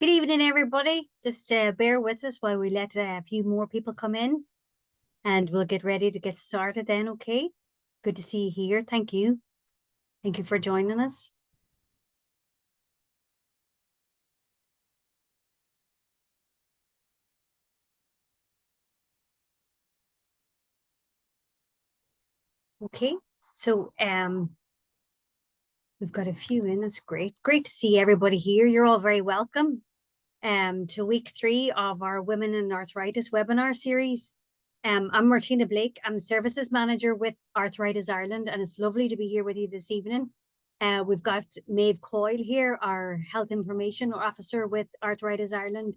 Good evening, everybody. Just bear with us while we let a few more people come in, and we'll get ready to get started then, okay? Good to see you here. Thank you. Thank you for joining us. Okay, so we've got a few in. That's great. Great to see everybody here. You're all very welcome to week 3 of our Women in Arthritis webinar series. I'm Martina Blake. I'm Services Manager with Arthritis Ireland, and it's lovely to be here with you this evening. We've got Maeve Coyle here, our Health Information Officer with Arthritis Ireland,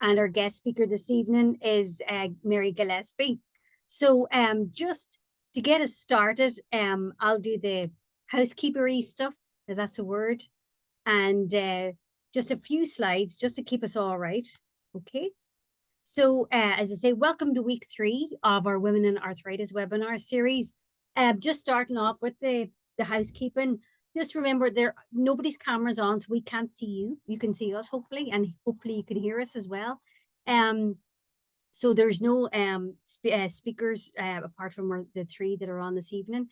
and our guest speaker this evening is Mary Gillespie. So just to get us started, I'll do the housekeepery stuff, if that's a word, and just a few slides just to keep us all right. Okay. So as I say, welcome to week 3 of our Women in Arthritis webinar series. Just starting off with the housekeeping. Just remember, nobody's camera's on, so we can't see you. You can see us, hopefully, and hopefully you can hear us as well. So there's no speakers apart from the 3 that are on this evening.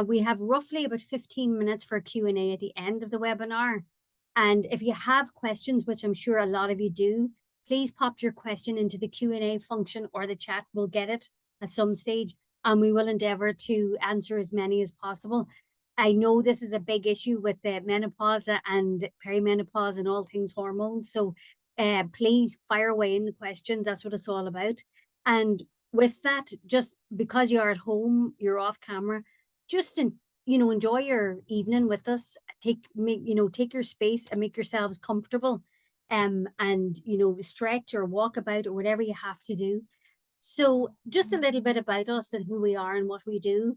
We have roughly about 15 minutes for Q&A at the end of the webinar. And if you have questions, which I'm sure a lot of you do, please pop your question into the Q&A function or the chat. We'll get it at some stage, and we will endeavour to answer as many as possible. I know this is a big issue with the menopause and perimenopause and all things hormones. So please fire away in the questions. That's what it's all about. And with that, just because you're at home, you're off camera, just enjoy your evening with us. Take your space and make yourselves comfortable, and stretch or walk about or whatever you have to do. So just a little bit about us and who we are and what we do.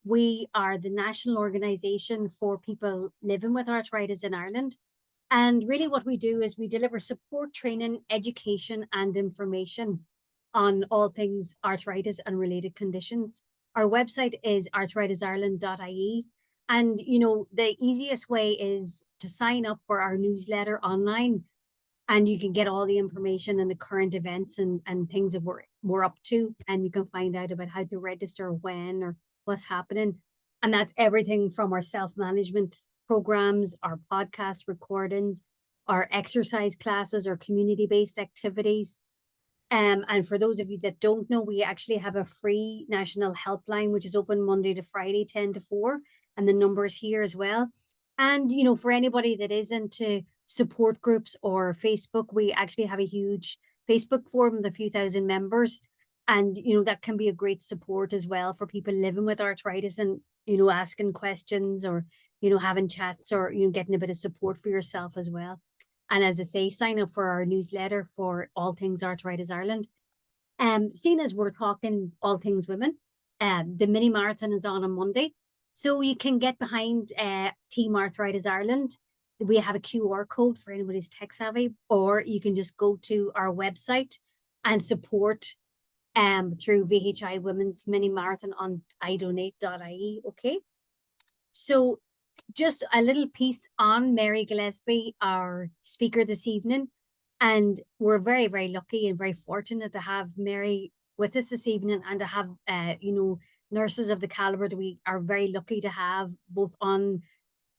We are the national organisation for people living with arthritis in Ireland. And really what we do is we deliver support, training, education and information on all things arthritis and related conditions. Our website is arthritisireland.ie. And, the easiest way is to sign up for our newsletter online, and you can get all the information and the current events and things that we're up to. And you can find out about how to register, when, or what's happening. And that's everything from our self-management programs, our podcast recordings, our exercise classes, our community-based activities. And for those of you that don't know, we actually have a free national helpline, which is open Monday to Friday, 10 to 4. And the number's here as well. And, for anybody that is into support groups or Facebook, we actually have a huge Facebook forum with a few thousand members. And, that can be a great support as well for people living with arthritis and, asking questions or, having chats or, getting a bit of support for yourself as well. And as I say, sign up for our newsletter for all things Arthritis Ireland. Seeing as we're talking all things women, the mini marathon is on Monday. So you can get behind Team Arthritis Ireland. We have a QR code for anybody's tech savvy, or you can just go to our website and support through VHI Women's Mini Marathon on idonate.ie. Okay. So just a little piece on Mary Gillespie, our speaker this evening. And we're very, very lucky and very fortunate to have Mary with us this evening, and to have, nurses of the caliber that we are very lucky to have both on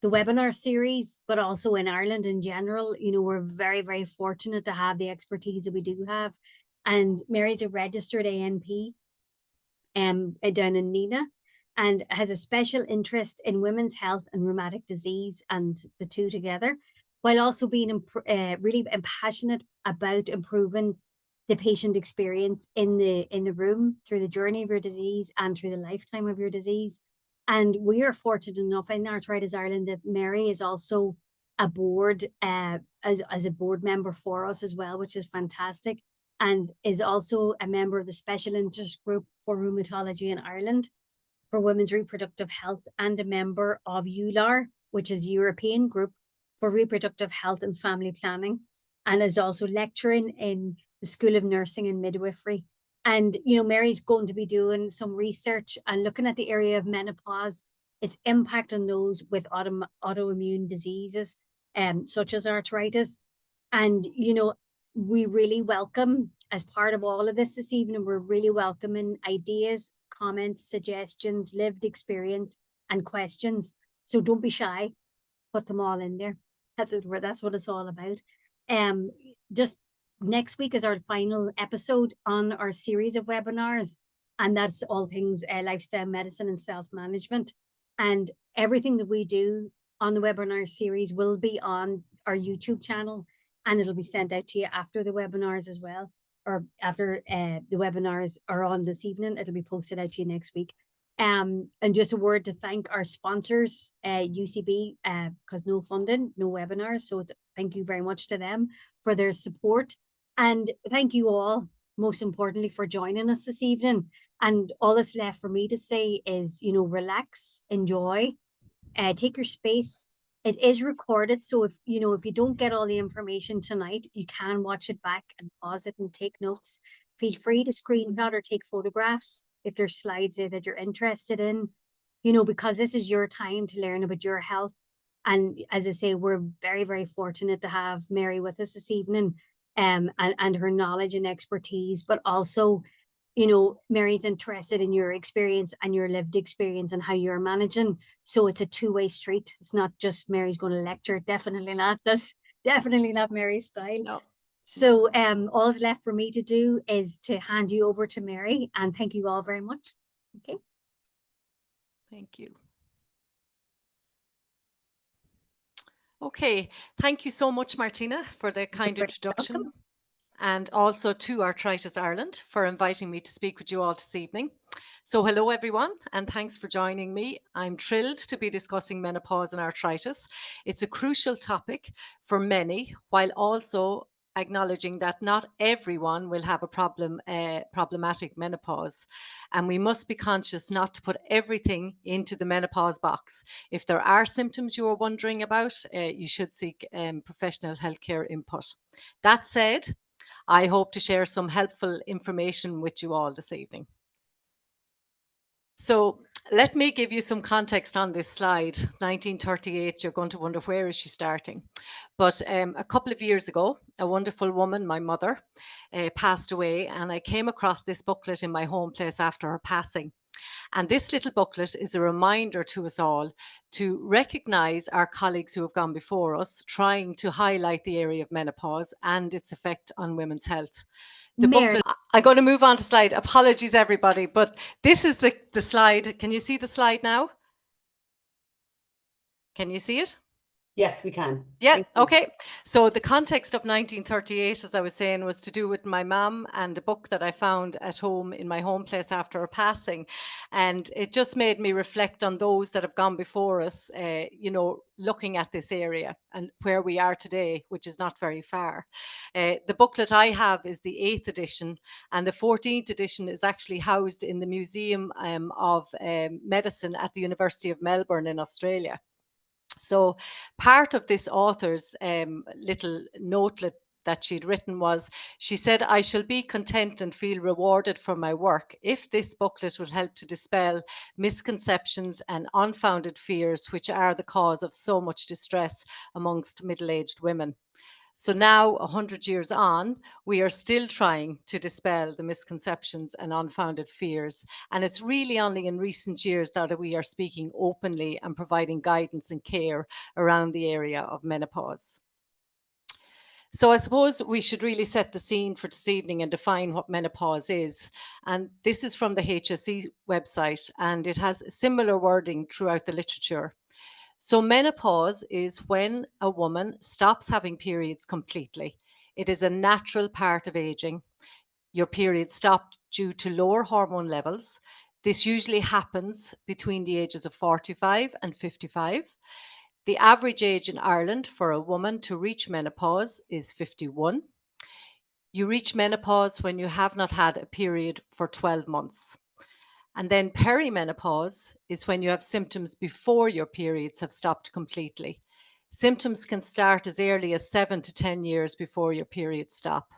the webinar series, but also in Ireland in general. We're very, very fortunate to have the expertise that we do have. And Mary's a registered ANP down in Nina, and has a special interest in women's health and rheumatic disease, and the two together, while also being really passionate about improving the patient experience in the room through the journey of your disease and through the lifetime of your disease. And we are fortunate enough in Arthritis Ireland that Mary is also a board as a board member for us as well, which is fantastic, and is also a member of the special interest group for Rheumatology in Ireland for women's reproductive health, and a member of EULAR, which is European Group for Reproductive Health and Family Planning, and is also lecturing in the School of Nursing and Midwifery. And, Mary's going to be doing some research and looking at the area of menopause, its impact on those with autoimmune diseases, such as arthritis, And, we really welcome, as part of all of this evening, we're really welcoming ideas, comments, suggestions, lived experience, and questions. So don't be shy, put them all in there. That's what it's all about. Just next week is our final episode on our series of webinars, and that's all things lifestyle medicine and self-management. And everything that we do on the webinar series will be on our YouTube channel, and it'll be sent out to you after the webinars as well, or after the webinars are on this evening. It'll be posted out to you next week. And just a word to thank our sponsors, UCB, because no funding, no webinars. So thank you very much to them for their support. And thank you all, most importantly, for joining us this evening. And all that's left for me to say is, relax, enjoy, take your space. It is recorded, so if you don't get all the information tonight, you can watch it back and pause it and take notes. Feel free to screenshot or take photographs if there's slides there that you're interested in, because this is your time to learn about your health. And as I say, we're very, very fortunate to have Mary with us this evening, and her knowledge and expertise, but also, Mary's interested in your experience and your lived experience and how you're managing. So it's a two-way street. It's not just Mary's going to lecture. Definitely not. That's definitely not Mary's style. No. So all that's left for me to do is to hand you over to Mary, and thank you all very much. Okay. Thank you. Okay, thank you so much, Martina, for the kind introduction. Welcome. And also to Arthritis Ireland for inviting me to speak with you all this evening. So hello everyone, and thanks for joining me. I'm thrilled to be discussing menopause and arthritis. It's a crucial topic for many, while also acknowledging that not everyone will have a problematic menopause. And we must be conscious not to put everything into the menopause box. If there are symptoms you are wondering about, you should seek professional healthcare input. That said, I hope to share some helpful information with you all this evening. So let me give you some context on this slide. 1938, you're going to wonder, where is she starting? But a couple of years ago, a wonderful woman, my mother, passed away, and I came across this booklet in my home place after her passing. And this little booklet is a reminder to us all to recognize our colleagues who have gone before us, trying to highlight the area of menopause and its effect on women's health. The booklet, I'm going to move on to slide. Apologies, everybody, but this is the slide. Can you see the slide now? Can you see it? Yes, we can. Yeah, okay. So the context of 1938, as I was saying, was to do with my mum and a book that I found at home in my home place after her passing. And it just made me reflect on those that have gone before us, looking at this area and where we are today, which is not very far. The booklet I have is the 8th edition, and the 14th edition is actually housed in the Museum of Medicine at the University of Melbourne in Australia. So part of this author's little notelet that she'd written was, she said, "I shall be content and feel rewarded for my work if this booklet will help to dispel misconceptions and unfounded fears which are the cause of so much distress amongst middle-aged women." So now, 100 years on, we are still trying to dispel the misconceptions and unfounded fears. And it's really only in recent years that we are speaking openly and providing guidance and care around the area of menopause. So I suppose we should really set the scene for this evening and define what menopause is. And this is from the HSE website, and it has similar wording throughout the literature. So menopause is when a woman stops having periods completely. It is a natural part of aging. Your periods stop due to lower hormone levels. This usually happens between the ages of 45 and 55. The average age in Ireland for a woman to reach menopause is 51. You reach menopause when you have not had a period for 12 months. And then perimenopause is when you have symptoms before your periods have stopped completely. Symptoms can start as early as 7 to 10 years before your periods stop.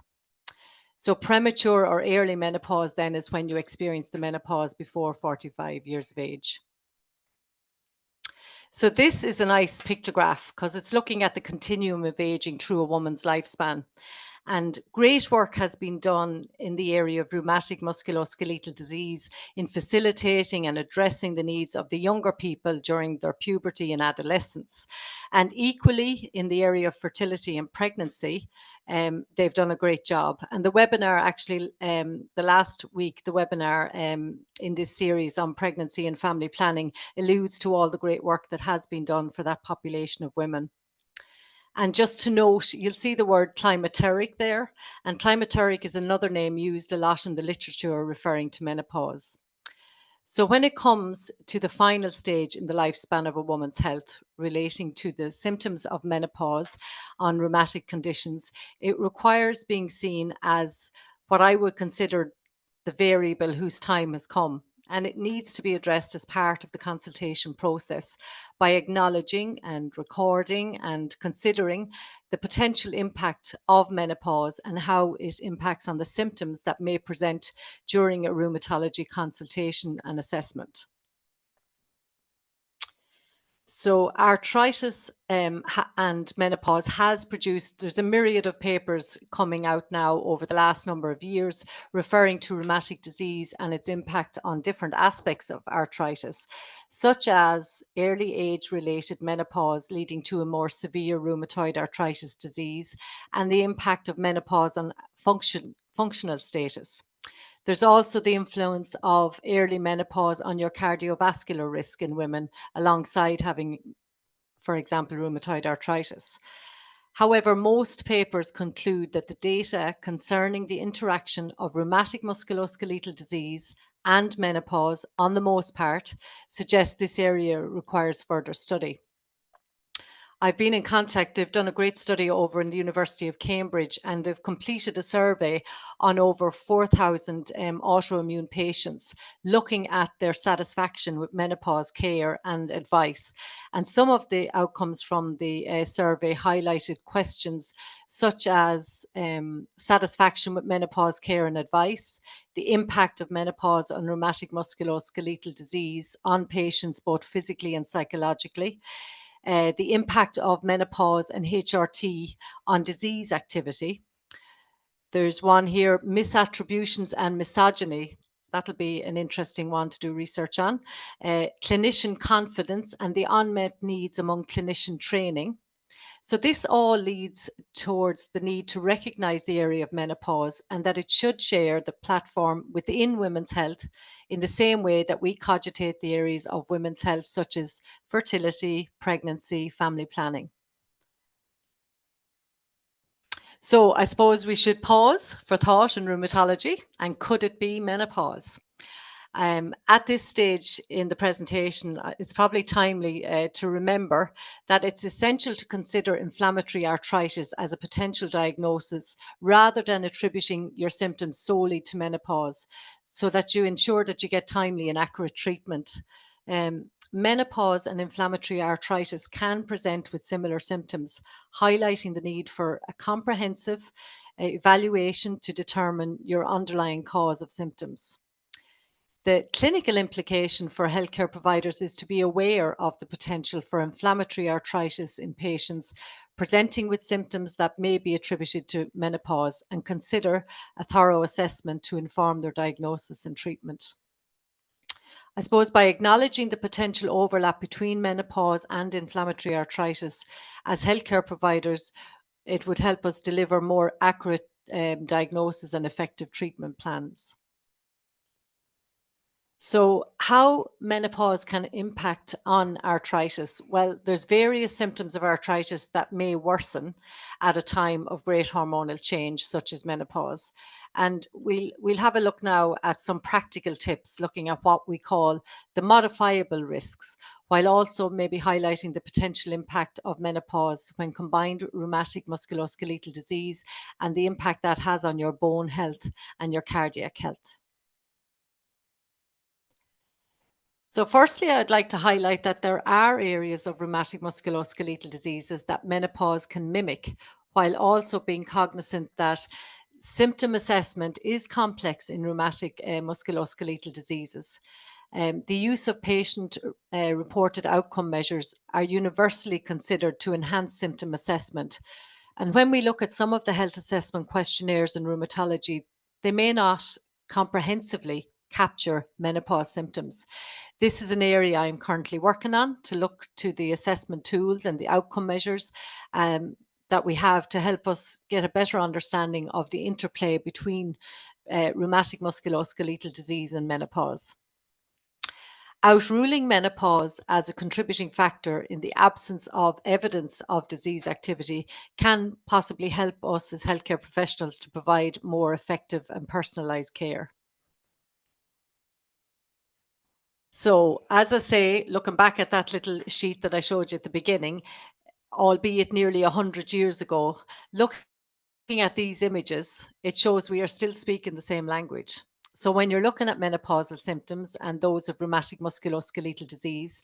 So premature or early menopause then is when you experience the menopause before 45 years of age. So this is a nice pictograph because it's looking at the continuum of aging through a woman's lifespan. And great work has been done in the area of rheumatic musculoskeletal disease in facilitating and addressing the needs of the younger people during their puberty and adolescence. And equally in the area of fertility and pregnancy, they've done a great job. And the webinar actually, the last week, the webinar in this series on pregnancy and family planning alludes to all the great work that has been done for that population of women. And just to note, you'll see the word climacteric there, and climacteric is another name used a lot in the literature referring to menopause. So when it comes to the final stage in the lifespan of a woman's health relating to the symptoms of menopause on rheumatic conditions, it requires being seen as what I would consider the variable whose time has come. And it needs to be addressed as part of the consultation process by acknowledging and recording and considering the potential impact of menopause and how it impacts on the symptoms that may present during a rheumatology consultation and assessment. So arthritis and menopause has produced, there's a myriad of papers coming out now over the last number of years referring to rheumatic disease and its impact on different aspects of arthritis, such as early age-related menopause leading to a more severe rheumatoid arthritis disease and the impact of menopause on functional status. There's also the influence of early menopause on your cardiovascular risk in women, alongside having, for example, rheumatoid arthritis. However, most papers conclude that the data concerning the interaction of rheumatic musculoskeletal disease and menopause, on the most part, suggests this area requires further study. I've been in contact, they've done a great study over in the University of Cambridge, and they've completed a survey on over 4,000 autoimmune patients looking at their satisfaction with menopause care and advice. And some of the outcomes from the survey highlighted questions such as satisfaction with menopause care and advice, the impact of menopause on rheumatic musculoskeletal disease on patients both physically and psychologically, the impact of menopause and HRT on disease activity. There's one here, misattributions and misogyny. That'll be an interesting one to do research on. Clinician confidence and the unmet needs among clinician training. So this all leads towards the need to recognize the area of menopause and that it should share the platform within women's health in the same way that we cogitate the areas of women's health such as fertility, pregnancy, family planning. So I suppose we should pause for thought in rheumatology, and could it be menopause? At this stage in the presentation, it's probably timely to remember that it's essential to consider inflammatory arthritis as a potential diagnosis rather than attributing your symptoms solely to menopause, so that you ensure that you get timely and accurate treatment. Menopause and inflammatory arthritis can present with similar symptoms, highlighting the need for a comprehensive evaluation to determine your underlying cause of symptoms. The clinical implication for healthcare providers is to be aware of the potential for inflammatory arthritis in patients presenting with symptoms that may be attributed to menopause and consider a thorough assessment to inform their diagnosis and treatment. I suppose by acknowledging the potential overlap between menopause and inflammatory arthritis, as healthcare providers, it would help us deliver more accurate diagnosis and effective treatment plans. So how menopause can impact on arthritis? Well, there's various symptoms of arthritis that may worsen at a time of great hormonal change, such as menopause. And we'll have a look now at some practical tips, looking at what we call the modifiable risks, while also maybe highlighting the potential impact of menopause when combined with rheumatic musculoskeletal disease and the impact that has on your bone health and your cardiac health. So firstly, I'd like to highlight that there are areas of rheumatic musculoskeletal diseases that menopause can mimic, while also being cognizant that symptom assessment is complex in rheumatic musculoskeletal diseases. The use of patient reported outcome measures are universally considered to enhance symptom assessment. And when we look at some of the health assessment questionnaires in rheumatology, they may not comprehensively capture menopause symptoms. This is an area I'm currently working on to look to the assessment tools and the outcome measures that we have to help us get a better understanding of the interplay between rheumatic musculoskeletal disease and menopause. Outruling menopause as a contributing factor in the absence of evidence of disease activity can possibly help us as healthcare professionals to provide more effective and personalised care. So, as I say, looking back at that little sheet that I showed you at the beginning, albeit nearly 100 years ago, looking at these images, it shows we are still speaking the same language. So when you're looking at menopausal symptoms and those of rheumatic musculoskeletal disease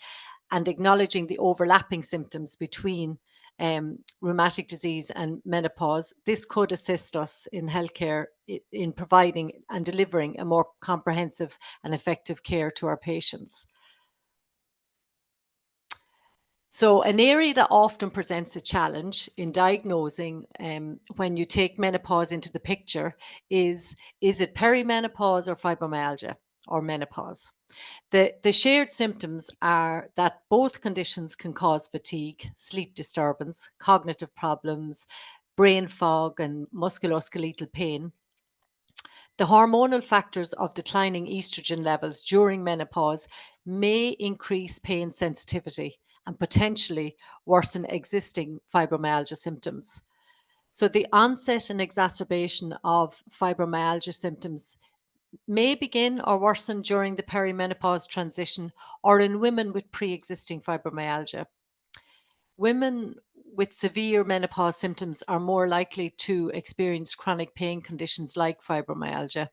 and acknowledging the overlapping symptoms between rheumatic disease and menopause, this could assist us in healthcare in providing and delivering a more comprehensive and effective care to our patients. So an area that often presents a challenge in diagnosing when you take menopause into the picture is it perimenopause or fibromyalgia or menopause? The shared symptoms are that both conditions can cause fatigue, sleep disturbance, cognitive problems, brain fog and musculoskeletal pain. The hormonal factors of declining estrogen levels during menopause may increase pain sensitivity and potentially worsen existing fibromyalgia symptoms. So, the onset and exacerbation of fibromyalgia symptoms may begin or worsen during the perimenopause transition or in women with pre existing fibromyalgia. Women with severe menopause symptoms are more likely to experience chronic pain conditions like fibromyalgia.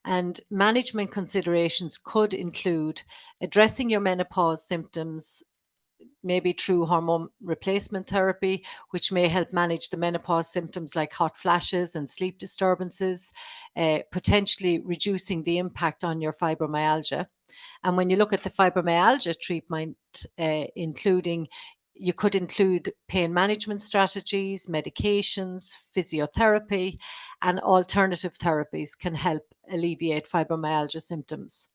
And management considerations could include addressing your menopause symptoms, maybe through hormone replacement therapy, which may help manage the menopause symptoms like hot flashes and sleep disturbances, potentially reducing the impact on your fibromyalgia. And when you look at the fibromyalgia treatment, you could include pain management strategies, medications, physiotherapy, and alternative therapies can help alleviate fibromyalgia symptoms.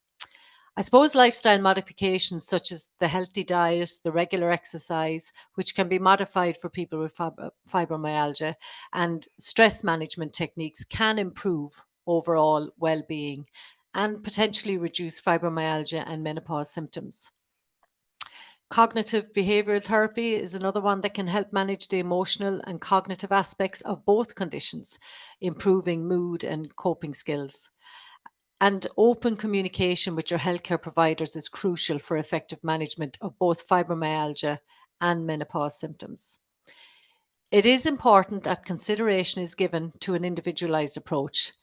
I suppose lifestyle modifications such as the healthy diet, the regular exercise, which can be modified for people with fibromyalgia, and stress management techniques can improve overall well-being and potentially reduce fibromyalgia and menopause symptoms. Cognitive behavioral therapy is another one that can help manage the emotional and cognitive aspects of both conditions, improving mood and coping skills. And open communication with your healthcare providers is crucial for effective management of both fibromyalgia and menopause symptoms. It is important that consideration is given to an individualized approach.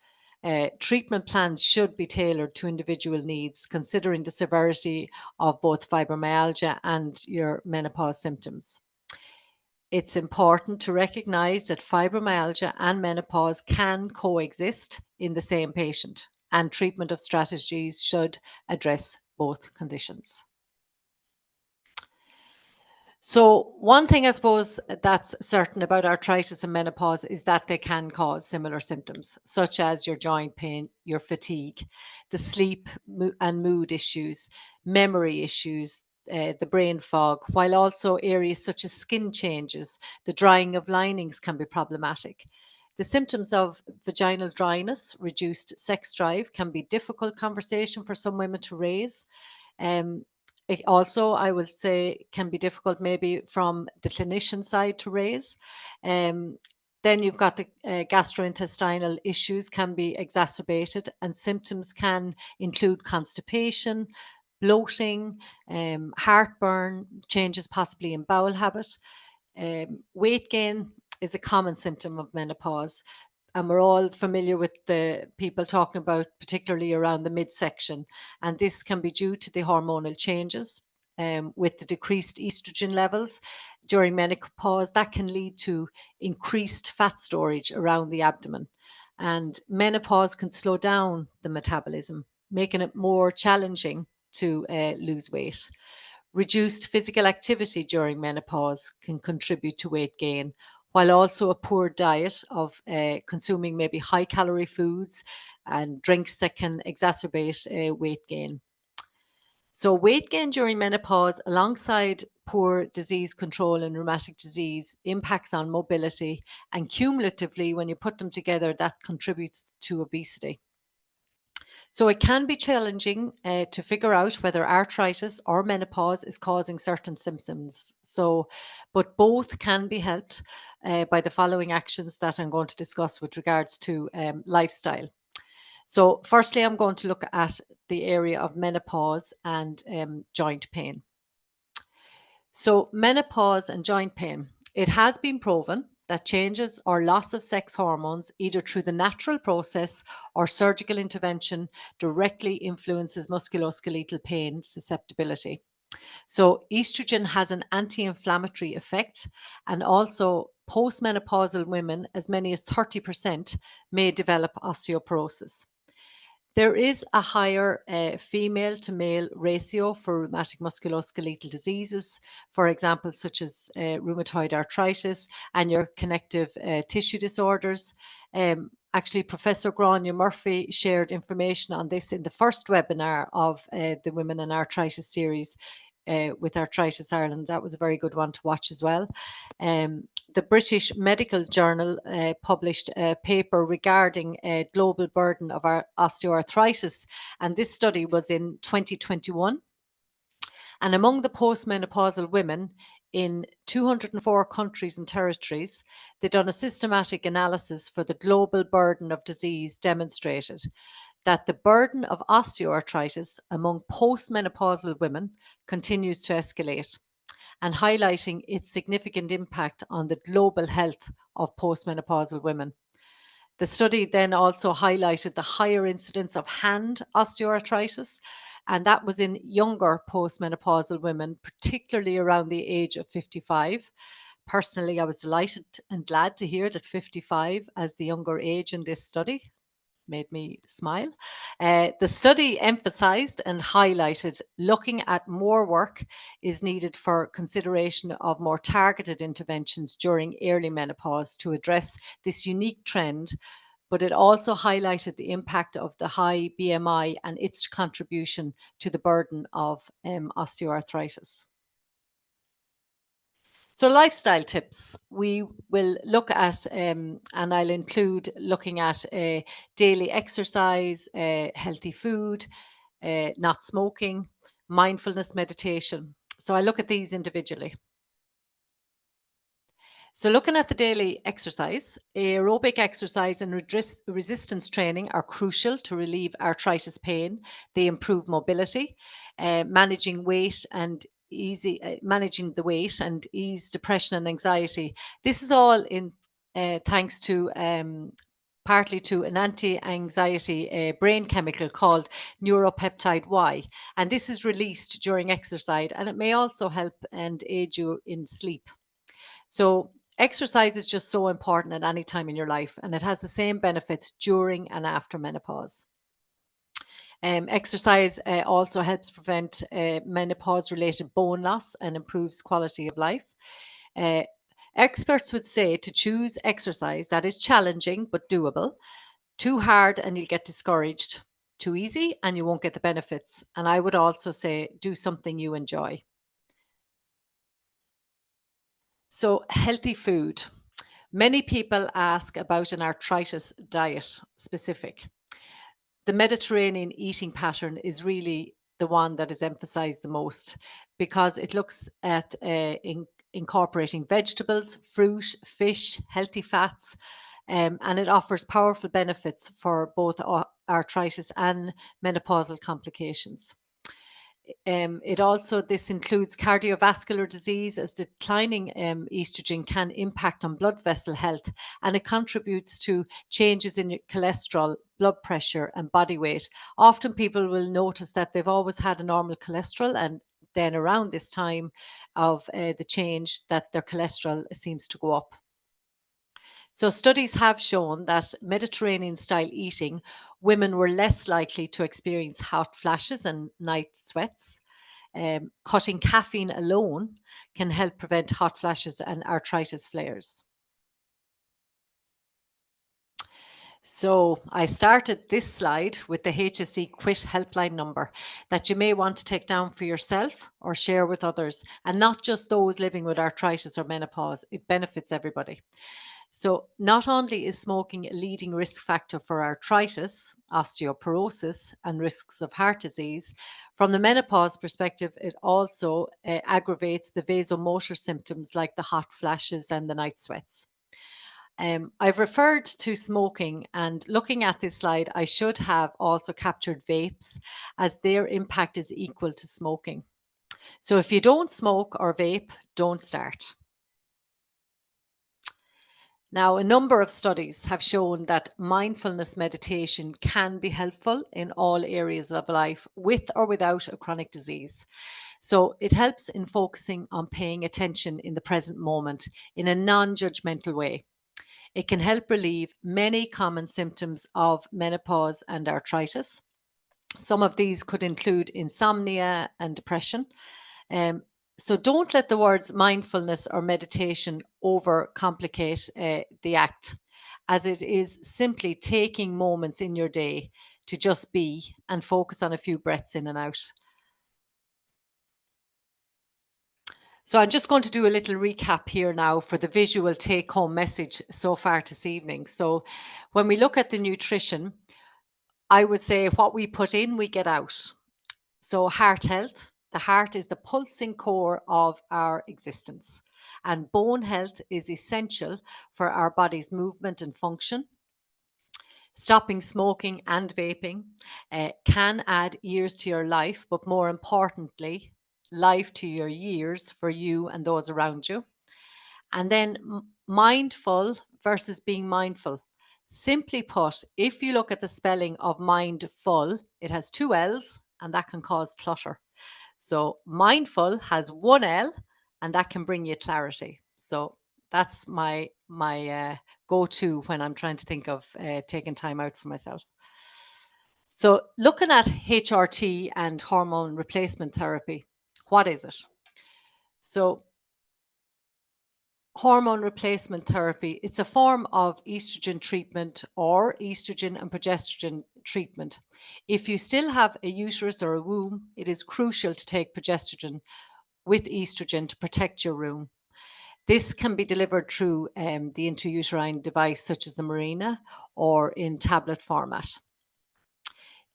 Treatment plans should be tailored to individual needs, considering the severity of both fibromyalgia and your menopause symptoms. It's important to recognize that fibromyalgia and menopause can coexist in the same patient, and treatment of strategies should address both conditions. So one thing I suppose that's certain about arthritis and menopause is that they can cause similar symptoms, such as your joint pain, your fatigue, the sleep and mood issues, memory issues, the brain fog, while also areas such as skin changes, the drying of linings can be problematic. The symptoms of vaginal dryness, reduced sex drive can be difficult conversation for some women to raise. It also, I would say, can be difficult maybe from the clinician side to raise. Then you've got the gastrointestinal issues can be exacerbated, and symptoms can include constipation, bloating, heartburn, changes possibly in bowel habit. Weight gain is a common symptom of menopause. And we're all familiar with the people talking about, particularly around the midsection. And this can be due to the hormonal changes with the decreased estrogen levels during menopause. That can lead to increased fat storage around the abdomen. And menopause can slow down the metabolism, making it more challenging to lose weight. Reduced physical activity during menopause can contribute to weight gain, while also a poor diet of consuming maybe high-calorie foods and drinks that can exacerbate weight gain. So weight gain during menopause, alongside poor disease control and rheumatic disease, impacts on mobility, and cumulatively, when you put them together, that contributes to obesity. So it can be challenging to figure out whether arthritis or menopause is causing certain symptoms. But both can be helped by the following actions that I'm going to discuss with regards to lifestyle. So firstly, I'm going to look at the area of menopause and joint pain. So menopause and joint pain. It has been proven that changes or loss of sex hormones, either through the natural process or surgical intervention, directly influences musculoskeletal pain susceptibility. So estrogen has an anti-inflammatory effect, and also postmenopausal women, as many as 30%, may develop osteoporosis. There is a higher female to male ratio for rheumatic musculoskeletal diseases, for example, such as rheumatoid arthritis and your connective tissue disorders. Actually, Professor Grania Murphy shared information on this in the first webinar of the Women in Arthritis series with Arthritis Ireland. That was a very good one to watch as well. The British Medical Journal published a paper regarding a global burden of osteoarthritis, and this study was in 2021. And among the postmenopausal women in 204 countries and territories, they'd done a systematic analysis for the global burden of disease, demonstrated that the burden of osteoarthritis among postmenopausal women continues to escalate, and highlighting its significant impact on the global health of postmenopausal women. The study then also highlighted the higher incidence of hand osteoarthritis, and that was in younger postmenopausal women, particularly around the age of 55. Personally, I was delighted and glad to hear that 55 as the younger age in this study. Made me smile. The study emphasized and highlighted looking at more work is needed for consideration of more targeted interventions during early menopause to address this unique trend, but it also highlighted the impact of the high BMI and its contribution to the burden of osteoarthritis. So lifestyle tips, we will look at, and I'll include looking at daily exercise, healthy food, not smoking, mindfulness, meditation. So I look at these individually. So looking at the daily exercise, aerobic exercise and resistance training are crucial to relieve arthritis pain. They improve mobility, managing weight and managing the weight and ease depression and anxiety. This is all in thanks to partly to an anti-anxiety brain chemical called neuropeptide Y, and this is released during exercise, and it may also help and aid you in sleep. So exercise is just so important at any time in your life, and it has the same benefits during and after menopause. Exercise also helps prevent menopause-related bone loss and improves quality of life. Experts would say to choose exercise that is challenging but doable. Too hard and you'll get discouraged. Too easy and you won't get the benefits. And I would also say do something you enjoy. So healthy food. Many people ask about an arthritis diet specific. The Mediterranean eating pattern is really the one that is emphasized the most, because it looks at incorporating vegetables, fruit, fish, healthy fats, and it offers powerful benefits for both arthritis and menopausal complications. This includes cardiovascular disease, as declining estrogen can impact on blood vessel health, and it contributes to changes in cholesterol, blood pressure, and body weight. Often people will notice that they've always had a normal cholesterol, and then around this time of the change, that their cholesterol seems to go up. So studies have shown that Mediterranean style eating women were less likely to experience hot flashes and night sweats. Cutting caffeine alone can help prevent hot flashes and arthritis flares. So I started this slide with the HSE Quit helpline number that you may want to take down for yourself or share with others, and not just those living with arthritis or menopause. It benefits everybody. So not only is smoking a leading risk factor for arthritis, osteoporosis, and risks of heart disease, from the menopause perspective, it also aggravates the vasomotor symptoms like the hot flashes and the night sweats. I've referred to smoking, and looking at this slide, I should have also captured vapes as their impact is equal to smoking. So if you don't smoke or vape, don't start. Now, a number of studies have shown that mindfulness meditation can be helpful in all areas of life with or without a chronic disease. So it helps in focusing on paying attention in the present moment in a non-judgmental way. It can help relieve many common symptoms of menopause and arthritis. Some of these could include insomnia and depression. So don't let the words mindfulness or meditation overcomplicate the act, as it is simply taking moments in your day to just be and focus on a few breaths in and out. So I'm just going to do a little recap here now for the visual take-home message so far this evening. So when we look at the nutrition, I would say what we put in, we get out. So heart health, the heart is the pulsing core of our existence. And bone health is essential for our body's movement and function. Stopping smoking and vaping can add years to your life, but more importantly, life to your years for you and those around you. And then mindful versus being mindful. Simply put, if you look at the spelling of mindful, it has two L's and that can cause clutter. So mindful has one L and that can bring you clarity. So that's my go-to when I'm trying to think of taking time out for myself. So looking at HRT and hormone replacement therapy, what is it? So hormone replacement therapy, it's a form of estrogen treatment or estrogen and progesterone treatment. If you still have a uterus or a womb, it is crucial to take progesterone with estrogen to protect your womb. This can be delivered through the intrauterine device such as the Mirena or in tablet format.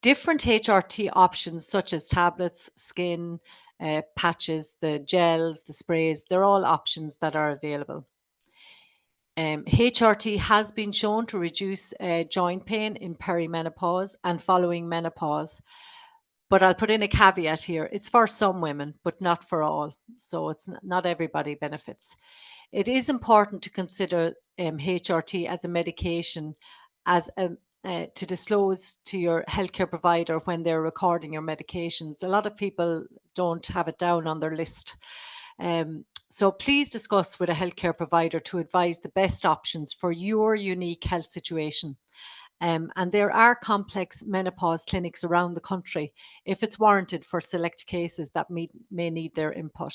Different HRT options such as tablets, skin, patches, the gels, the sprays, they're all options that are available. HRT has been shown to reduce joint pain in perimenopause and following menopause. But I'll put in a caveat here. It's for some women, but not for all. So it's not everybody benefits. It is important to consider HRT as a medication as to disclose to your healthcare provider when they're recording your medications. A lot of people don't have it down on their list. So please discuss with a healthcare provider to advise the best options for your unique health situation. And there are complex menopause clinics around the country if it's warranted for select cases that may need their input.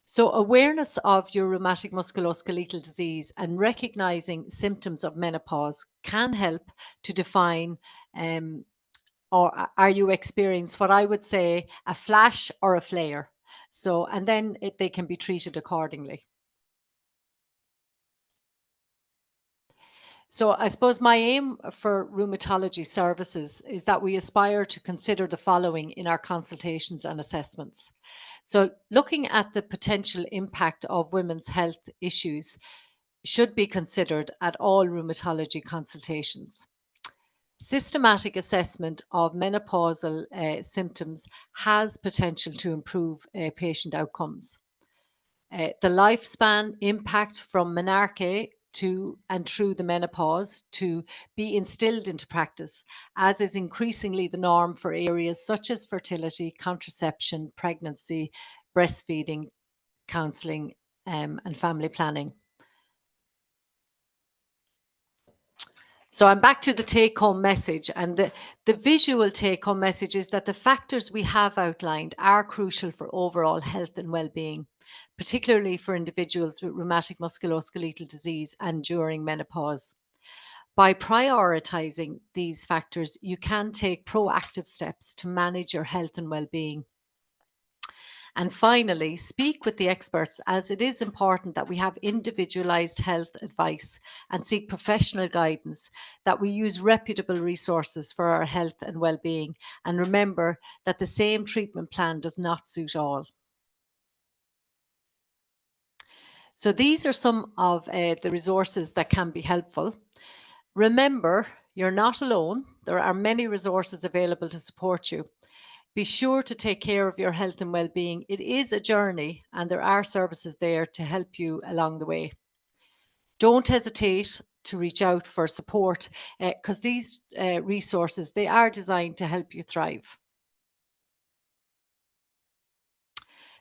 So awareness of your rheumatic musculoskeletal disease and recognizing symptoms of menopause can help to define or are you experiencing what I would say a flash or a flare. So, and then they can be treated accordingly. So I suppose my aim for rheumatology services is that we aspire to consider the following in our consultations and assessments. So looking at the potential impact of women's health issues should be considered at all rheumatology consultations. Systematic assessment of menopausal symptoms has potential to improve patient outcomes. The lifespan impact from menarche to and through the menopause to be instilled into practice, as is increasingly the norm for areas such as fertility, contraception, pregnancy, breastfeeding, counselling, and family planning. So I'm back to the take-home message, and the visual take-home message is that the factors we have outlined are crucial for overall health and well-being, particularly for individuals with rheumatic musculoskeletal disease and during menopause. By prioritizing these factors, you can take proactive steps to manage your health and well-being. And finally, speak with the experts, as it is important that we have individualized health advice and seek professional guidance, that we use reputable resources for our health and well-being. And remember that the same treatment plan does not suit all. So these are some of the resources that can be helpful. Remember, you're not alone. There are many resources available to support you. Be sure to take care of your health and well-being. It is a journey, and there are services there to help you along the way. Don't hesitate to reach out for support, because these resources, they are designed to help you thrive.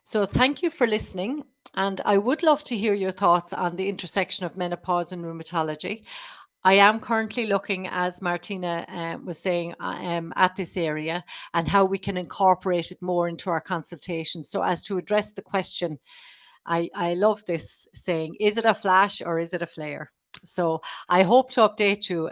So thank you for listening, and I would love to hear your thoughts on the intersection of menopause and rheumatology. I am currently looking, as Martina was saying, at this area and how we can incorporate it more into our consultation. So as to address the question, I love this saying, is it a flash or is it a flare? So I hope to update you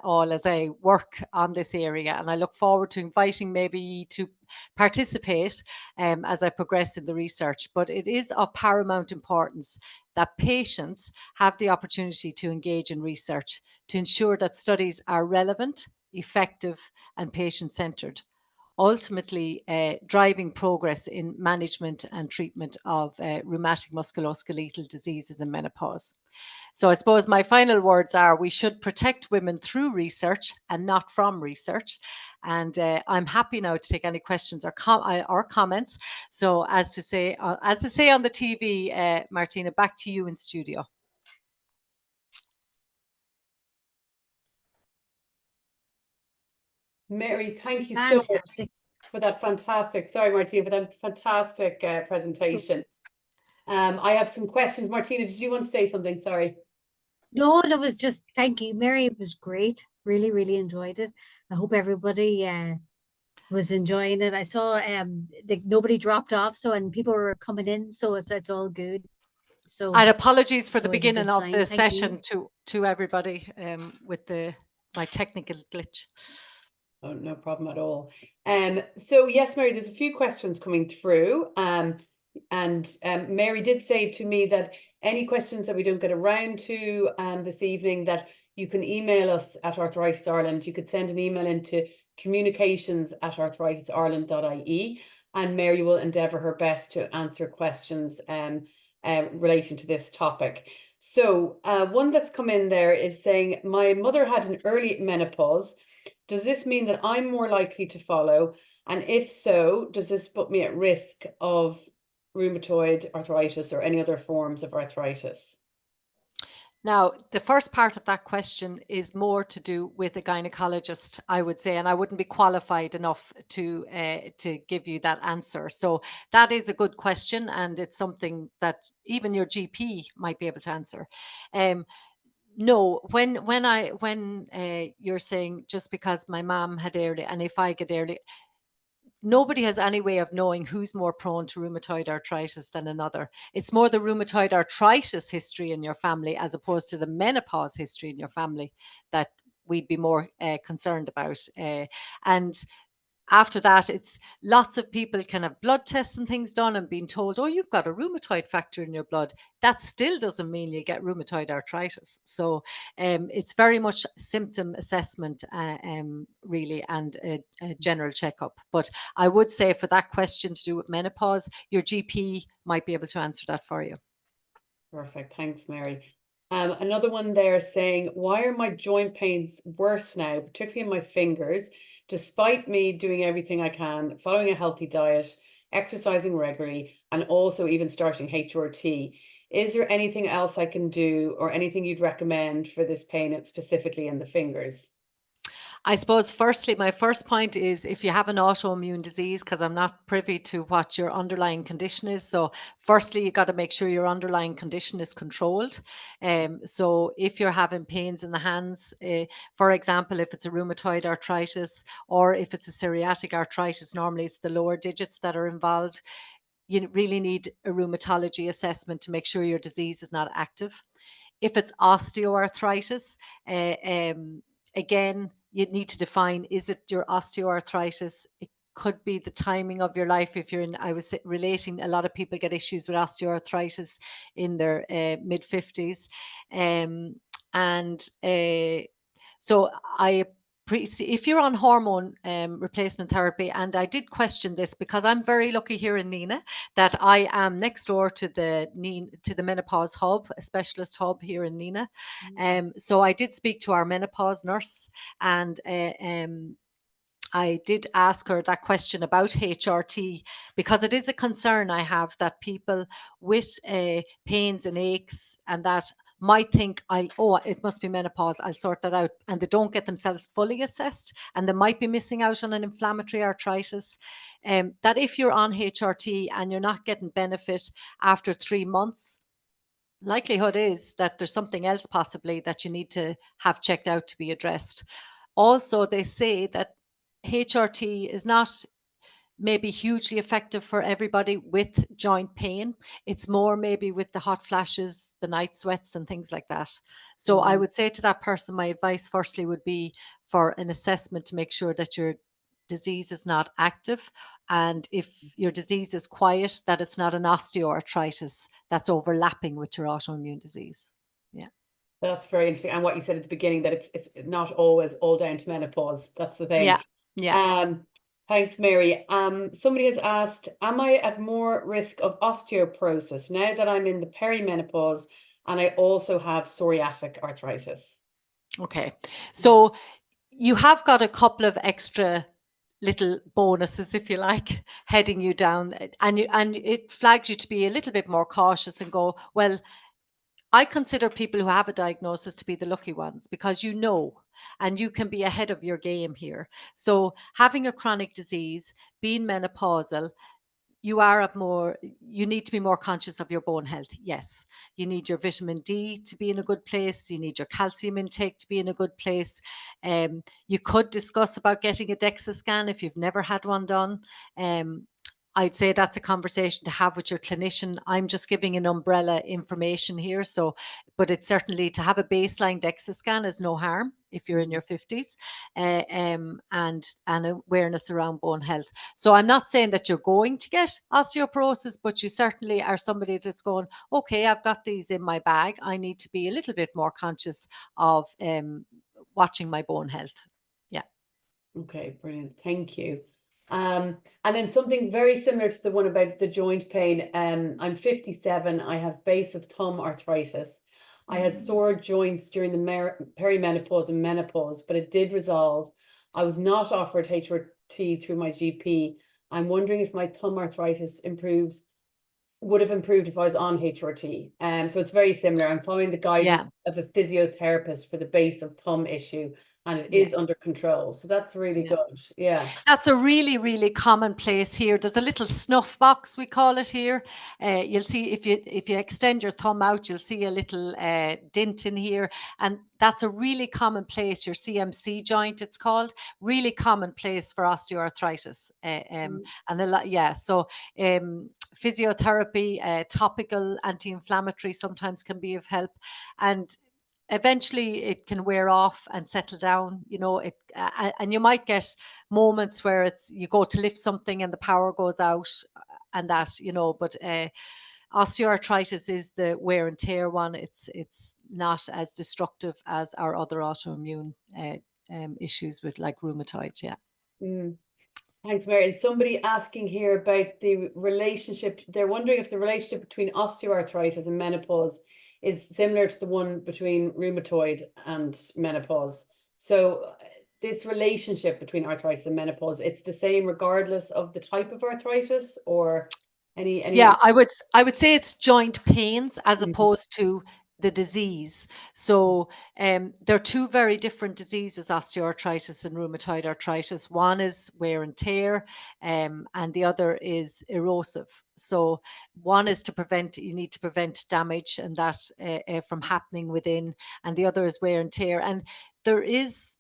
all as I work on this area, and I look forward to inviting maybe to participate as I progress in the research. But it is of paramount importance that patients have the opportunity to engage in research to ensure that studies are relevant, effective, and patient-centered, ultimately driving progress in management and treatment of rheumatic musculoskeletal diseases and menopause. So I suppose my final words are, we should protect women through research and not from research. And I'm happy now to take any questions or comments. So as to say on the TV, Martina, back to you in studio. Mary, thank you so much for that fantastic, sorry Martina, for that fantastic presentation. I have some questions. Martina, did you want to say something? Sorry. No, that was just, thank you, Mary. It was great. Really, really enjoyed it. I hope everybody was enjoying it. I saw nobody dropped off, and people were coming in, so it's all good. So, and apologies for the always a beginning good of sign. the Thank session to everybody with my technical glitch. Oh, no problem at all. So yes, Mary, there's a few questions coming through. Mary did say to me that any questions that we don't get around to this evening, that you can email us at Arthritis Ireland. You could send an email into communications@arthritisireland.ie, and Mary will endeavour her best to answer questions relating to this topic. So one that's come in there is saying, my mother had an early menopause. Does this mean that I'm more likely to follow? And if so, does this put me at risk of rheumatoid arthritis or any other forms of arthritis? Now, the first part of that question is more to do with a gynecologist, I would say, and I wouldn't be qualified enough to give you that answer. So that is a good question, and it's something that even your GP might be able to answer. No, when you're saying just because my mom had early, and if I get early, nobody has any way of knowing who's more prone to rheumatoid arthritis than another. It's more the rheumatoid arthritis history in your family as opposed to the menopause history in your family that we'd be more concerned about. And after that, it's lots of people can have blood tests and things done and being told, oh, you've got a rheumatoid factor in your blood. That still doesn't mean you get rheumatoid arthritis. So it's very much symptom assessment, really, and a general checkup. But I would say for that question to do with menopause, your GP might be able to answer that for you. Perfect. Thanks, Mary. Another one there saying, why are my joint pains worse now, particularly in my fingers, despite me doing everything I can, following a healthy diet, exercising regularly, and also even starting HRT? Is there anything else I can do or anything you'd recommend for this pain, specifically in the fingers? I suppose, firstly, my first point is if you have an autoimmune disease, because I'm not privy to what your underlying condition is. So, firstly, you got to make sure your underlying condition is controlled. So, if you're having pains in the hands, for example, if it's a rheumatoid arthritis or if it's a psoriatic arthritis, normally it's the lower digits that are involved. You really need a rheumatology assessment to make sure your disease is not active. If it's osteoarthritis, again, you need to define, is it your osteoarthritis? It could be the timing of your life. If you're in, I was relating, a lot of people get issues with osteoarthritis in their mid 50s. And so if you're on hormone replacement therapy, and I did question this because I'm very lucky here in Nina that I am next door to the Menopause hub, a specialist hub here in Nina. So I did speak to our menopause nurse, and I did ask her that question about HRT because it is a concern I have that people with pains and aches and that might think, it must be menopause, I'll sort that out. And they don't get themselves fully assessed and they might be missing out on an inflammatory arthritis. That if you're on HRT and you're not getting benefit after 3 months, likelihood is that there's something else possibly that you need to have checked out to be addressed. Also, they say that HRT is not maybe hugely effective for everybody with joint pain. It's more maybe with the hot flashes, the night sweats and things like that. So I would say to that person, my advice firstly would be for an assessment to make sure that your disease is not active. And if your disease is quiet, that it's not an osteoarthritis that's overlapping with your autoimmune disease. Yeah. That's very interesting. And what you said at the beginning, that it's not always all down to menopause. That's the thing. Yeah. Thanks, Mary. Somebody has asked, am I at more risk of osteoporosis now that I'm in the perimenopause and I also have psoriatic arthritis? Okay. So you have got a couple of extra little bonuses, if you like, heading you down, and it flags you to be a little bit more cautious and go, well, I consider people who have a diagnosis to be the lucky ones because and you can be ahead of your game here. So having a chronic disease, being menopausal, you need to be more conscious of your bone health. Yes, you need your vitamin D to be in a good place. You need your calcium intake to be in a good place. You could discuss about getting a DEXA scan if you've never had one done. I'd say that's a conversation to have with your clinician. I'm just giving an umbrella information here. So, but it's certainly to have a baseline DEXA scan is no harm if you're in your 50s, and awareness around bone health. So I'm not saying that you're going to get osteoporosis, but you certainly are somebody that's going, okay, I've got these in my bag. I need to be a little bit more conscious of watching my bone health. Yeah. Okay, brilliant. Thank you. And then something very similar to the one about the joint pain. I'm 57. I have base of thumb arthritis. I had sore joints during the perimenopause and menopause, but it did resolve. I was not offered HRT through my GP. I'm wondering if my thumb arthritis would have improved if I was on HRT. So it's very similar. I'm following the guidance of a physiotherapist for the base of thumb issue, and it is under control. So that's really good. Yeah. That's a really, really common place here. There's a little snuff box, we call it here. You'll see if you extend your thumb out, you'll see a little dent in here. And that's a really common place, your CMC joint, it's called. Really common place for osteoarthritis. So physiotherapy, topical anti-inflammatory sometimes can be of help. And eventually it can wear off and settle down, and you might get moments where you go to lift something and the power goes out and that, but osteoarthritis is the wear and tear one. It's not as destructive as our other autoimmune issues with like rheumatoid. Yeah. Thanks, Mary. And somebody asking here about the relationship. They're wondering if the relationship between osteoarthritis and menopause is similar to the one between rheumatoid and menopause. So this relationship between arthritis and menopause, it's the same regardless of the type of arthritis, or any? Yeah, I would say it's joint pains as opposed to the disease. So they're two very different diseases, osteoarthritis and rheumatoid arthritis. One is wear and tear, and the other is erosive. So one is you need to prevent damage and that from happening within, and the other is wear and tear. And there is,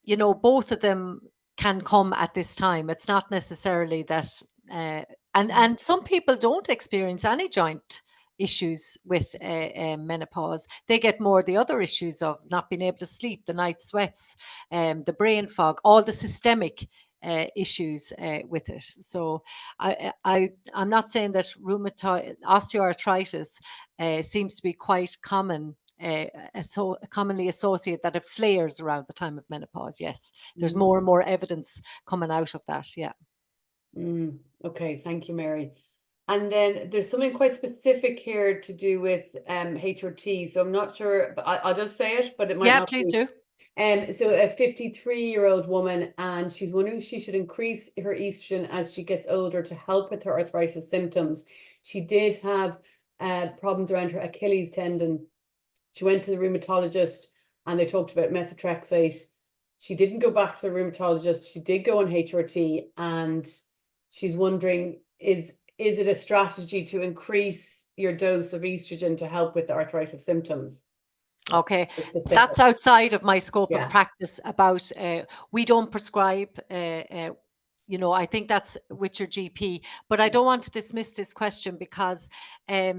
both of them can come at this time. It's not necessarily that, and some people don't experience any joint issues with menopause. They get more the other issues of not being able to sleep, the night sweats, the brain fog, all the systemic issues with it. So I'm not saying that osteoarthritis seems to be quite common. So commonly associated that it flares around the time of menopause. Yes, there's more and more evidence coming out of that. Yeah. Okay, thank you, Mary. And then there's something quite specific here to do with HRT. So I'm not sure, but I'll just say it, but it might not please be. do. So a 53-year-old woman, and she's wondering if she should increase her estrogen as she gets older to help with her arthritis symptoms. She did have problems around her Achilles tendon. She went to the rheumatologist and they talked about methotrexate. She didn't go back to the rheumatologist. She did go on HRT, and she's wondering, is it a strategy to increase your dose of estrogen to help with the arthritis symptoms? Okay, that's outside of my scope of practice. About we don't prescribe. I think that's with your GP. But I don't want to dismiss this question because I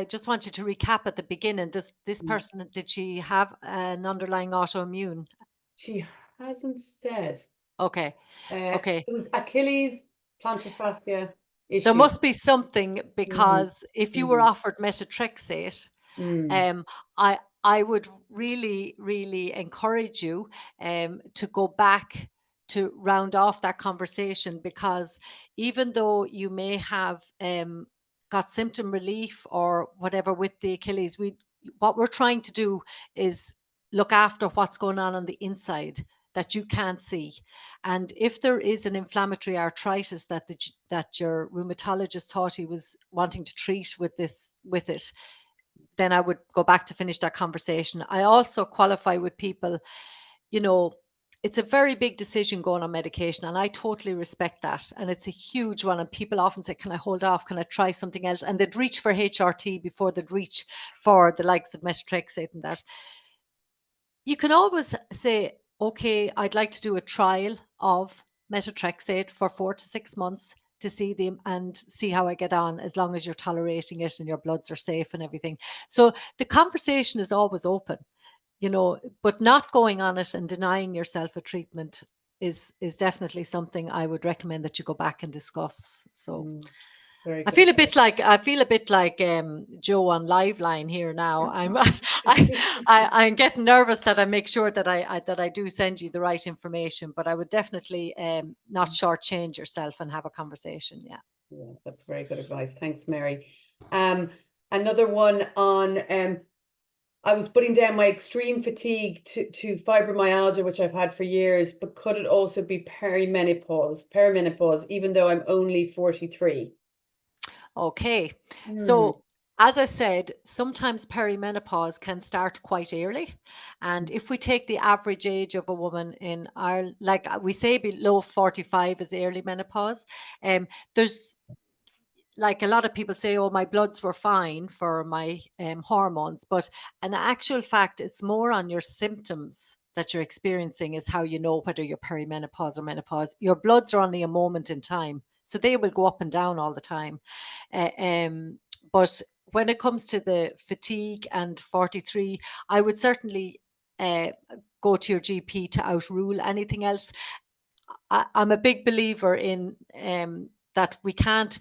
just wanted to recap at the beginning. This person, did she have an underlying autoimmune? She hasn't said. Okay. Okay. It was Achilles, plantar fascia issue. There must be something, because if you were offered methotrexate, I would really, really encourage you to go back to round off that conversation, because even though you may have got symptom relief or whatever with the Achilles, what we're trying to do is look after what's going on the inside that you can't see. And if there is an inflammatory arthritis that your rheumatologist thought he was wanting to treat with it, then I would go back to finish that conversation. I also qualify with people, it's a very big decision going on medication, and I totally respect that. And it's a huge one. And people often say, can I hold off? Can I try something else? And they'd reach for HRT before they'd reach for the likes of methotrexate and that. You can always say, okay, I'd like to do a trial of methotrexate for 4 to 6 months to see how I get on, as long as you're tolerating it and your bloods are safe and everything. So the conversation is always open, but not going on it and denying yourself a treatment is definitely something I would recommend that you go back and discuss. So I feel a bit like Joe on Liveline here now. I'm getting nervous that I make sure that I do send you the right information, but I would definitely not shortchange yourself and have a conversation. Yeah, that's very good advice. Thanks, Mary. Another one on I was putting down my extreme fatigue to fibromyalgia, which I've had for years, but could it also be perimenopause, even though I'm only 43? Okay. So as I said, sometimes perimenopause can start quite early. And if we take the average age of a woman in our, like we say, below 45 is early menopause. There's, like, a lot of people say, oh, my bloods were fine for my hormones. But in actual fact, it's more on your symptoms that you're experiencing is how you know whether you're perimenopause or menopause. Your bloods are only a moment in time, so they will go up and down all the time. But when it comes to the fatigue and 43, I would certainly go to your GP to outrule anything else. I'm a big believer in that we can't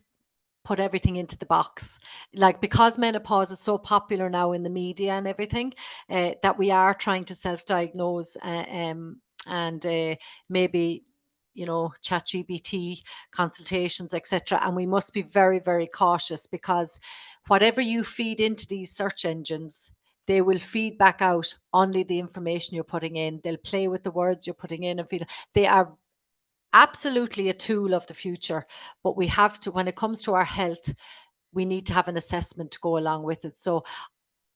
put everything into the box, like, because menopause is so popular now in the media and everything, that we are trying to self-diagnose and maybe ChatGPT consultations, etc. And we must be very, very cautious, because whatever you feed into these search engines, they will feed back out only the information you're putting in. They'll play with the words you're putting in and feed. They are absolutely a tool of the future, but we have to, when it comes to our health, we need to have an assessment to go along with it. So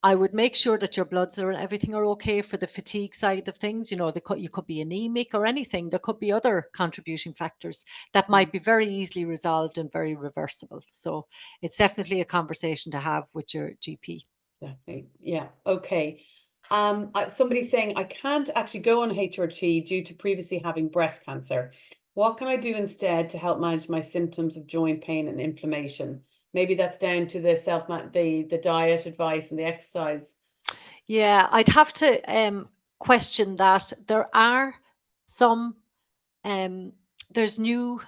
I would make sure that your bloods and everything are okay for the fatigue side of things. You know, you could be anemic or anything. There could be other contributing factors that might be very easily resolved and very reversible. So it's definitely a conversation to have with your GP. Definitely. Yeah. Okay. Somebody's saying I can't actually go on HRT due to previously having breast cancer. What can I do instead to help manage my symptoms of joint pain and inflammation? Maybe that's down to the diet advice and the exercise. Yeah, I'd have to question that. There are some there's new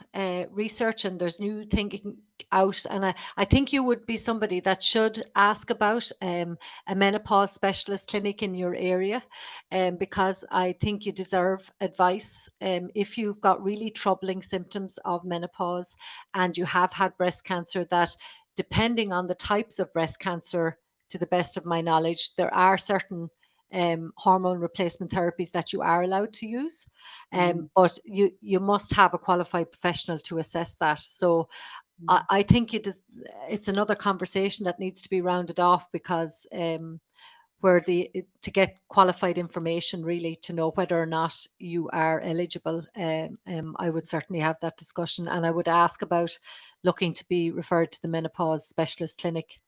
research and there's new thinking out, and I think you would be somebody that should ask about a menopause specialist clinic in your area, because I think you deserve advice. If you've got really troubling symptoms of menopause and you have had breast cancer, that depending on the types of breast cancer, to the best of my knowledge, there are certain hormone replacement therapies that you are allowed to use, but you must have a qualified professional to assess that. So I think it's another conversation that needs to be rounded off, because to get qualified information really to know whether or not you are eligible, I would certainly have that discussion, and I would ask about looking to be referred to the menopause specialist clinic.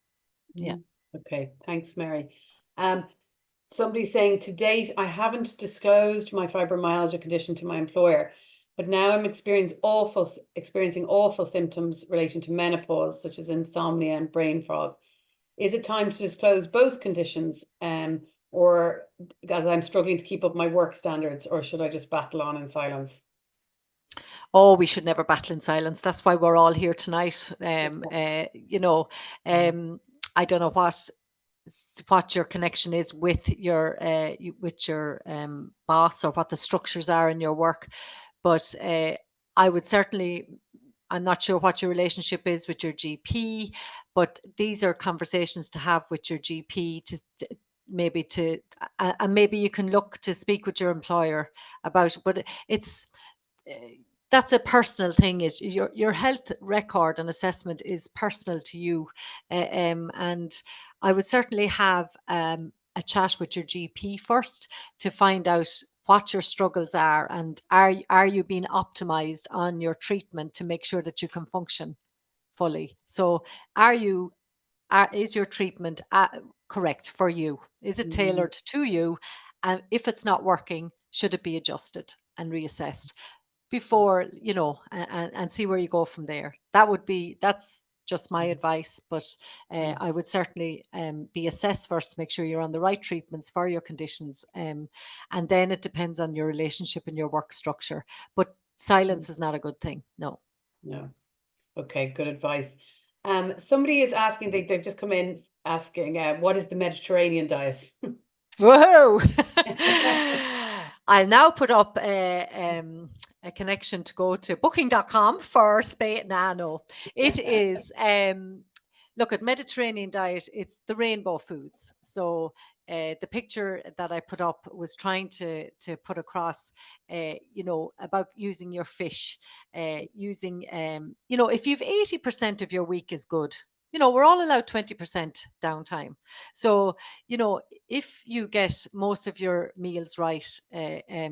Yeah. Okay. Thanks, Mary. Somebody's saying, to date, I haven't disclosed my fibromyalgia condition to my employer, but now I'm experiencing awful symptoms relating to menopause, such as insomnia and brain fog. Is it time to disclose both conditions, or as I'm struggling to keep up my work standards, or should I just battle on in silence? Oh, we should never battle in silence. That's why we're all here tonight. You know, I don't know what your connection is with your boss, or what the structures are in your work, but I would certainly, I'm not sure what your relationship is with your GP, but these are conversations to have with your GP and maybe you can look to speak with your employer about it. But it's that's a personal thing. Is your health record and assessment is personal to you, and I would certainly have a chat with your GP first to find out what your struggles are, and are you being optimized on your treatment to make sure that you can function fully. So is your treatment correct for you? Is it tailored to you? And if it's not working, should it be adjusted and reassessed before, and see where you go from there? That's just my advice, but I would certainly be assessed first to make sure you're on the right treatments for your conditions, and then it depends on your relationship and your work structure. But silence is not a good thing. No. Okay, good advice. Somebody is asking, they've just come in asking, what is the Mediterranean diet? Whoa! I'll now put up a connection to go to booking.com for Spain. No, it is, look at Mediterranean diet. It's the rainbow foods. So the picture that I put up was trying to put across, about using your fish, using, if you've 80% of your week is good, we're all allowed 20% downtime. So, if you get most of your meals right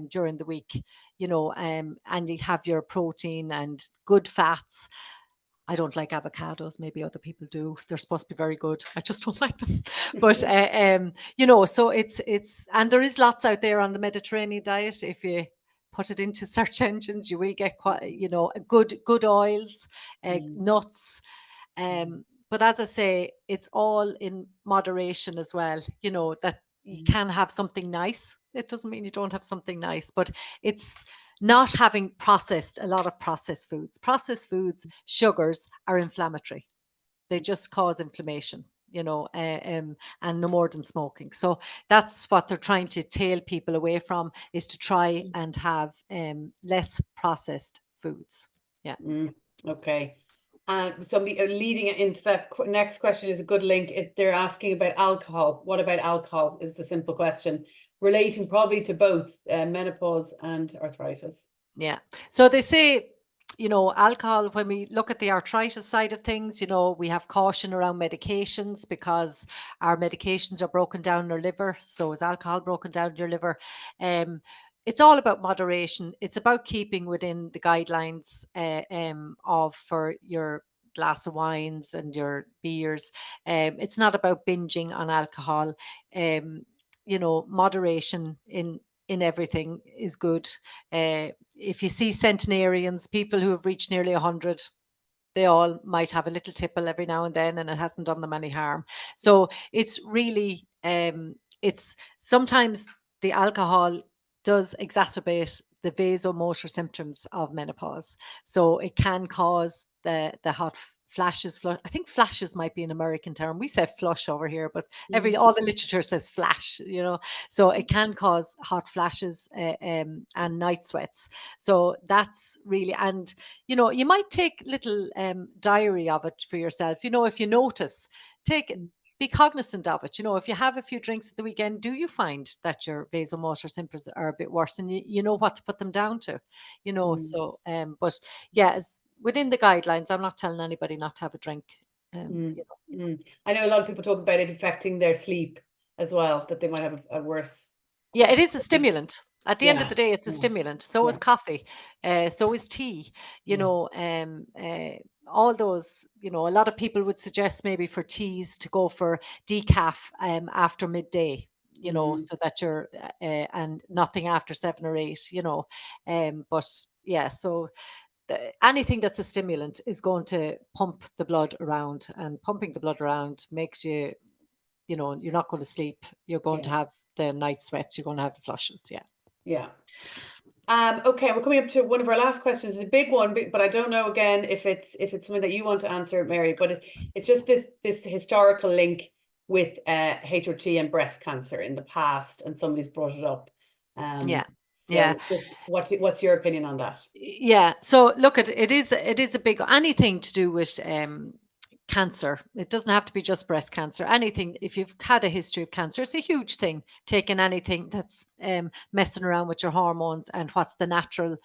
during the week, and you have your protein and good fats. I don't like avocados. Maybe other people do. They're supposed to be very good. I just don't like them. But so it's and there is lots out there on the Mediterranean diet. If you put it into search engines, you will get quite, good oils, nuts. But as I say, it's all in moderation as well. That you can have something nice. It doesn't mean you don't have something nice, but it's not having a lot of processed foods. Processed foods, sugars are inflammatory. They just cause inflammation, and no more than smoking. So that's what they're trying to tail people away from, is to try and have less processed foods. Yeah. Okay. And somebody leading it into that next question is a good link. They're asking about alcohol. What about alcohol is the simple question, relating probably to both menopause and arthritis. Yeah. So they say you know, alcohol, when we look at the arthritis side of things, you know, we have caution around medications because our medications are broken down in our liver. So is alcohol broken down in your liver? It's all about moderation. It's about keeping within the guidelines of for your glass of wines and your beers. It's not about binging on alcohol. You know, moderation in everything is good. If you see centenarians, people who have reached nearly 100, they all might have a little tipple every now and then, and it hasn't done them any harm. So it's really, it's sometimes the alcohol does exacerbate the vasomotor symptoms of menopause. So it can cause the hot flashes. I think flashes might be an American term. We say flush over here, but all the literature says flash. You know, so it can cause hot flashes and night sweats. So that's really, and you know, you might take little diary of it for yourself. You know, if you notice, be cognizant of it. You know, if you have a few drinks at the weekend, do you find that your vasomotor symptoms are a bit worse, and you know what to put them down to? You know, so but yeah, as within the guidelines, I'm not telling anybody not to have a drink. You know. I know a lot of people talk about it affecting their sleep as well, that they might have a worse. Yeah, it is a stimulant. At the end of Yeah, the day, it's a yeah, stimulant. So is yeah, coffee. So is tea. You yeah. know, all those. You know, a lot of people would suggest maybe for teas to go for decaf after midday. You know, so that you're and nothing after 7 or 8. You know, but yeah, so. Anything that's a stimulant is going to pump the blood around, and pumping the blood around makes you, you know, you're not going to sleep. You're going to Yeah. have the night sweats. You're going to have the flushes. Yeah. Yeah. Okay, we're coming up to one of our last questions. It's a big one, but I don't know again if it's something that you want to answer, Mary. But it's just this historical link with HRT and breast cancer in the past, and somebody's brought it up. Yeah. Yeah. So just what's your opinion on that? Yeah. So look, it is a big, anything to do with cancer. It doesn't have to be just breast cancer. Anything, if you've had a history of cancer, it's a huge thing. Taking anything that's messing around with your hormones and what's the natural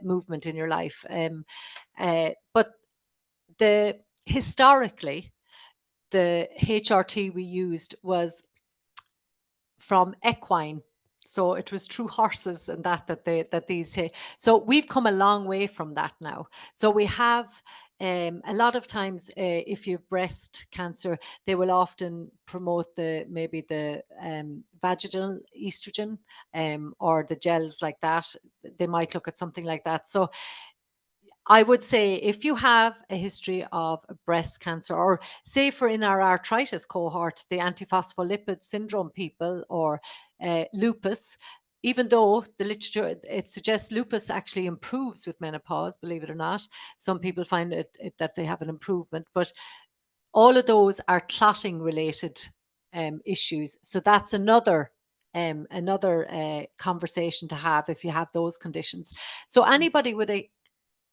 movement in your life. But historically, the HRT we used was from equine. So it was through horses and so we've come a long way from that now. So we have a lot of times if you have breast cancer, they will often promote maybe the vaginal estrogen or the gels like that. They might look at something like that. So I would say if you have a history of breast cancer, or say for in our arthritis cohort, the antiphospholipid syndrome people, or lupus, even though the literature, it suggests lupus actually improves with menopause, believe it or not. Some people find that they have an improvement, but all of those are clotting related issues. So that's another conversation to have if you have those conditions. So anybody with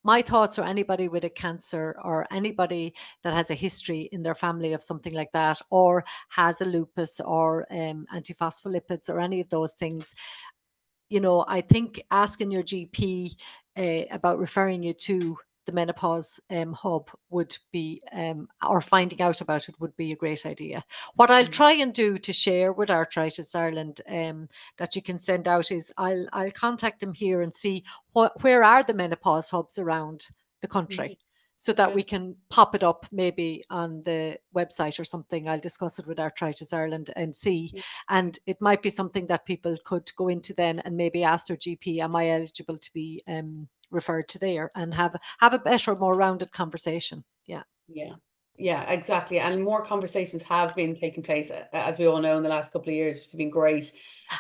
my thoughts are anybody with a cancer, or anybody that has a history in their family of something like that, or has a lupus, or antiphospholipids, or any of those things. You know, I think asking your GP about referring you to the menopause hub would be, or finding out about it would be a great idea. What I'll try and do to share with Arthritis Ireland that you can send out is I'll contact them here and see where are the menopause hubs around the country, so that we can pop it up maybe on the website or something. I'll discuss it with Arthritis Ireland and see. And it might be something that people could go into then and maybe ask their GP, am I eligible to be referred to there, and have a better, more rounded conversation. Yeah. Yeah. Yeah, exactly. And more conversations have been taking place, as we all know, in the last couple of years, which has been great.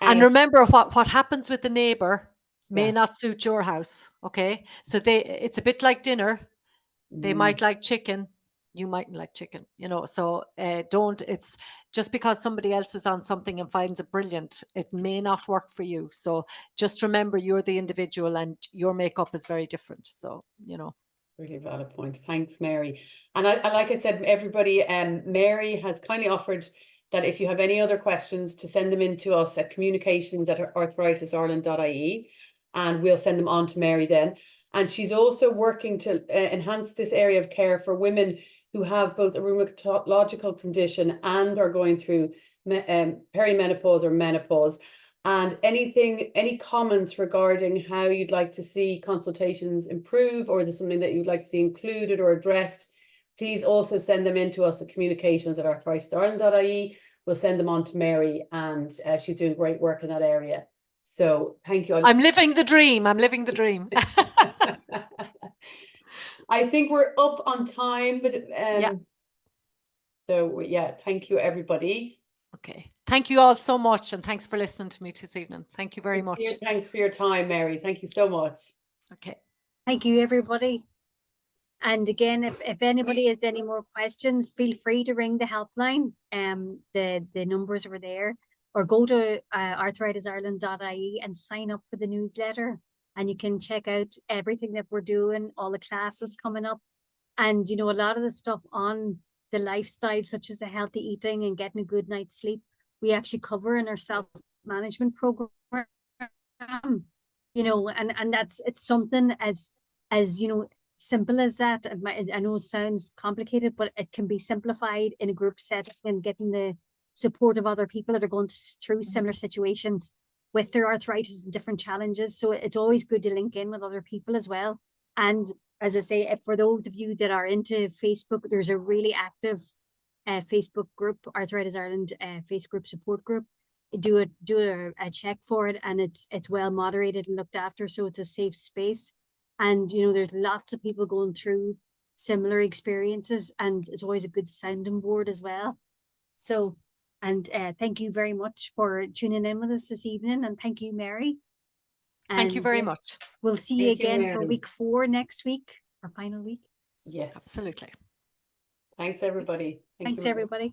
And remember, what happens with the neighbor may Yeah. not suit your house. Okay. So it's a bit like dinner. They might like chicken, you mightn't like chicken, you know. So it's just because somebody else is on something and finds it brilliant, it may not work for you. So just remember, you're the individual and your makeup is very different. So, you know. Really valid point. Thanks, Mary. And I like I said, everybody, Mary has kindly offered that if you have any other questions, to send them in to us at communications@arthritisireland.ie, and we'll send them on to Mary then. And she's also working to enhance this area of care for women who have both a rheumatological condition and are going through perimenopause or menopause. And any comments regarding how you'd like to see consultations improve, or there's something that you'd like to see included or addressed, please also send them in to us at communications@arthritisireland.ie. We'll send them on to Mary, and she's doing great work in that area. So thank you. I'm living the dream. I'm living the dream. I think we're up on time, but Yeah. so yeah, thank you everybody. Okay. Thank you all so much, and thanks for listening to me this evening. Thank you very much. Thanks for your time, Mary. Thank you so much. Okay. Thank you, everybody. And again, if anybody has any more questions, feel free to ring the helpline. The numbers were there, or go to arthritisireland.ie and sign up for the newsletter, and you can check out everything that we're doing, all the classes coming up, and you know, a lot of the stuff on the lifestyle, such as the healthy eating and getting a good night's sleep, we actually cover in our self-management program. You know, and it's something as you know, simple as that. I know it sounds complicated, but it can be simplified in a group setting and getting the support of other people that are going through similar situations with their arthritis and different challenges. So it's always good to link in with other people as well. And as I say, for those of you that are into Facebook, there's a really active Facebook group, Arthritis Ireland Facebook support group. Do a check for it, and it's well moderated and looked after, so it's a safe space. And you know, there's lots of people going through similar experiences, and it's always a good sounding board as well. So, and thank you very much for tuning in with us this evening, and thank you, Mary. Thank you very much. We'll see you again for week 4 next week, our final week. Yes, absolutely. Thanks, everybody. Thanks, everybody.